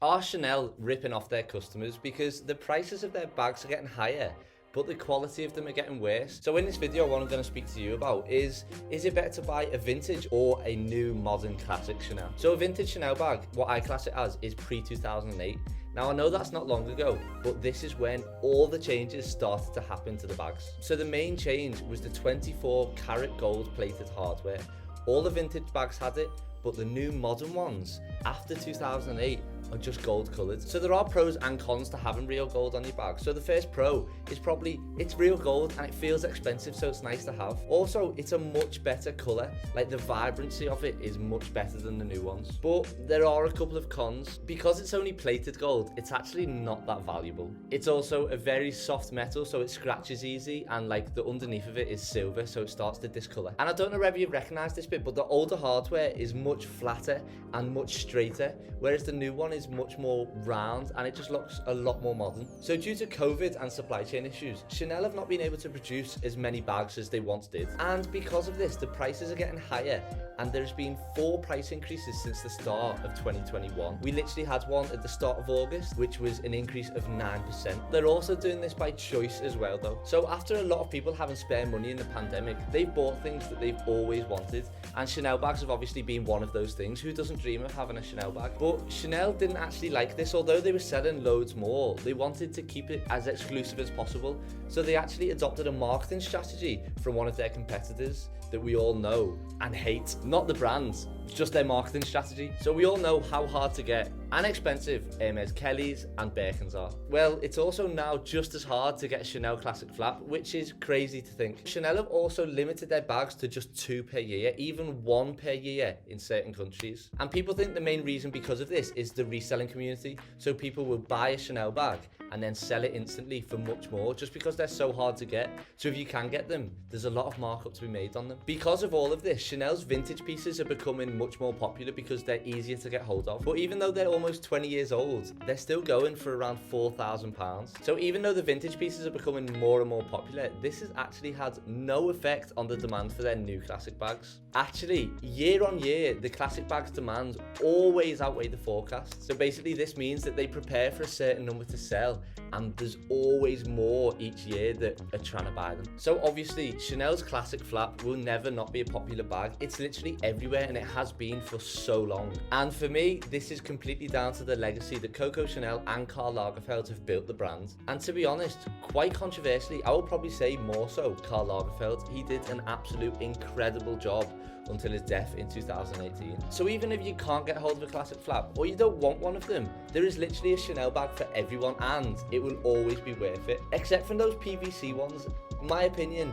Are Chanel ripping off their customers because the prices of their bags are getting higher, but the quality of them are getting worse? So in this video, what I'm going to speak to you about is it better to buy a vintage or a new modern classic Chanel? So a vintage Chanel bag, what I class it as, is pre-2008. Now I know that's not long ago, but this is when all the changes started to happen to the bags. So the main change was the 24 karat gold plated hardware. All the vintage bags had it, but the new modern ones after 2008 are just gold coloured. So there are pros and cons to having real gold on your bag. So the first pro is probably it's real gold and it feels expensive, so it's nice to have. Also, it's a much better colour, like the vibrancy of it is much better than the new ones. But there are a couple of cons. Because it's only plated gold, it's actually not that valuable. It's also a very soft metal, so it scratches easy, and like the underneath of it is silver, so it starts to discolour. And I don't know whether you recognise this bit, but the older hardware is much flatter and much straighter, whereas the new one is much more round and it just looks a lot more modern. So due to COVID and supply chain issues, Chanel have not been able to produce as many bags as they once did. And because of this, the prices are getting higher, and there's been 4 price increases since the start of 2021. We literally had one at the start of August, which was an increase of 9%. They're also doing this by choice as well though. So after a lot of people having spare money in the pandemic, they've bought things that they've always wanted, and Chanel bags have obviously been one of those things. Who doesn't dream of having a Chanel bag? But Chanel didn't actually like this. Although they were selling loads more, they wanted to keep it as exclusive as possible. So they actually adopted a marketing strategy from one of their competitors that we all know and hate. Not the brands, just their marketing strategy. So we all know how hard to get and expensive Hermes Kellys and Birkins are. Well, it's also now just as hard to get a Chanel Classic Flap, which is crazy to think. Chanel have also limited their bags to just 2 per year, even 1 per year in certain countries. And people think the main reason because of this is the reselling community. So people will buy a Chanel bag and then sell it instantly for much more, just because they're so hard to get. So if you can get them, there's a lot of markup to be made on them. Because of all of this, Chanel's vintage pieces are becoming much more popular because they're easier to get hold of. But even though they're almost 20 years old, they're still going for around £4,000. So even though the vintage pieces are becoming more and more popular, this has actually had no effect on the demand for their new classic bags. Actually, year on year, the classic bags demand always outweigh the forecast. So basically this means that they prepare for a certain number to sell, and there's always more each year that are trying to buy them. So obviously Chanel's Classic Flap will never not be a popular bag. It's literally everywhere, and it has been for so long. And for me, this is completely down to the legacy that Coco Chanel and Karl Lagerfeld have built the brand. And to be honest, quite controversially, I would probably say more so Karl Lagerfeld. He did an absolute incredible job until his death in 2018. So even if you can't get hold of a Classic Flap, or you don't want one of them, there is literally a Chanel bag for everyone, and it will always be worth it. Except for those PVC ones, in my opinion,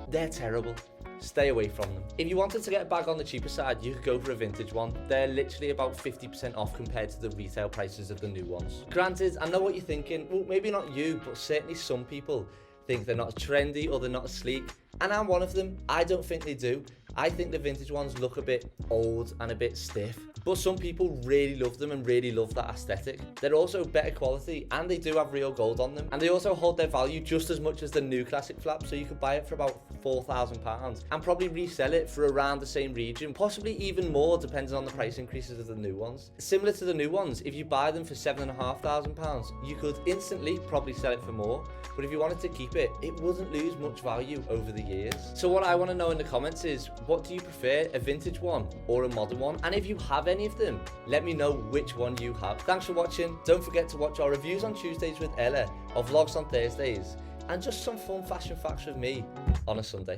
they're terrible. Stay away from them. If you wanted to get a bag on the cheaper side, you could go for a vintage one. They're literally about 50% off compared to the retail prices of the new ones. Granted, I know what you're thinking. Well, maybe not you, but certainly some people think they're not as trendy or they're not as sleek. And I'm one of them. I don't think they do. I think the vintage ones look a bit old and a bit stiff, but some people really love them and really love that aesthetic. They're also better quality, and they do have real gold on them, and they also hold their value just as much as the new Classic Flap. So you could buy it for about £4,000 and probably resell it for around the same region, possibly even more depending on the price increases of the new ones. Similar to the new ones, if you buy them for £7,500, you could instantly probably sell it for more. But if you wanted to keep it, it wouldn't lose much value over the years. So what I want to know in the comments is, what do you prefer, a vintage one or a modern one? And if you have any of them, let me know which one you have. Thanks for watching. Don't forget to watch our reviews on Tuesdays with Ella, our vlogs on Thursdays, and just some fun fashion facts with me on a Sunday.